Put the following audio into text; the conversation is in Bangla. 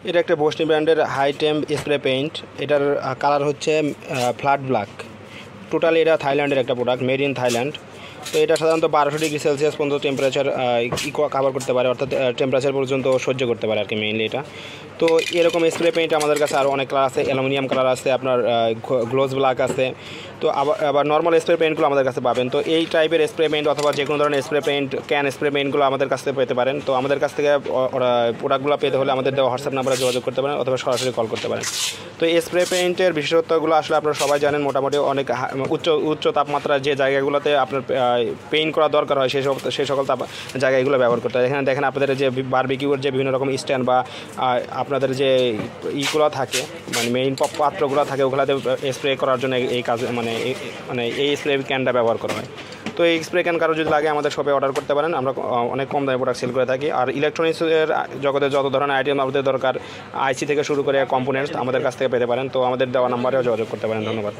এটা একটা বোস্টনি ব্র্যান্ডের হাই টেম্প স্প্রে পেইন্ট। এটার কালার হচ্ছে ফ্ল্যাট ব্ল্যাক। টোটালি এটা থাইল্যান্ডের একটা প্রোডাক্ট, মেড ইন থাইল্যান্ড। তো এটা সাধারণত 1200 ডিগ্রি সেলসিয়াস পর্যন্ত টেম্পারেচার কাভার করতে পারে, অর্থাৎ টেম্পারেচার পর্যন্ত সহ্য করতে পারে আর কি মেইনলি এটা। তো এরকম স্প্রে পেইন্ট আমাদের কাছে আরও অনেক কালার আছে, অ্যালুমিনিয়াম কালার আছে, আপনার গ্লোজ ব্ল্যাক আছে। তো আবার নর্মাল স্প্রে পেইন্টগুলো আমাদের কাছে পাবেন। তো এই টাইপের স্প্রে পেইন্ট অথবা যে কোনো ধরনের স্প্রে পেইন্ট, ক্যান স্প্রে পেইন্টগুলো আমাদের কাছ থেকে পেতে পারেন। তো আমাদের কাছ থেকে ওরা প্রোডাক্টগুলো পেতে হলে আমাদের দেওয়া হোয়াটসঅ্যাপ নাম্বারে যোগাযোগ করতে পারেন অথবা সরাসরি কল করতে পারেন। তো এই স্প্রে পেইন্টের বিশেষত্বগুলো আসলে আপনারা সবাই জানেন। মোটামুটি অনেক উচ্চ তাপমাত্রার যে জায়গাগুলোতে আপনার পেইন্ট করা দরকার হয় সেই সকল জায়গায় এগুলো ব্যবহার করতে হয়। এখানে দেখেন আপনাদের যে বারবিকিউর যে বিভিন্ন রকম স্ট্যান্ড বা আপনাদের যে ইগুলো থাকে, মানে মেইন পাত্রগুলো থাকে, ওগুলোতে স্প্রে করার জন্য এই কাজ মানে এই স্প্রে ক্যানটা ব্যবহার করা হয়। তো এই স্প্রে ক্যান কারো যদি লাগে আমাদের শপে অর্ডার করতে পারেন। আমরা অনেক কম দামে প্রোডাক্ট সেল করে থাকি। আর ইলেকট্রনিক্সের জগতে যত ধরনের আইটেম আমাদের দরকার, আইসি থেকে শুরু করে কম্পোনেন্টস আমাদের কাছ থেকে পেতে পারেন। তো আমাদের দেওয়া নাম্বারেও যোগাযোগ করতে পারেন। ধন্যবাদ।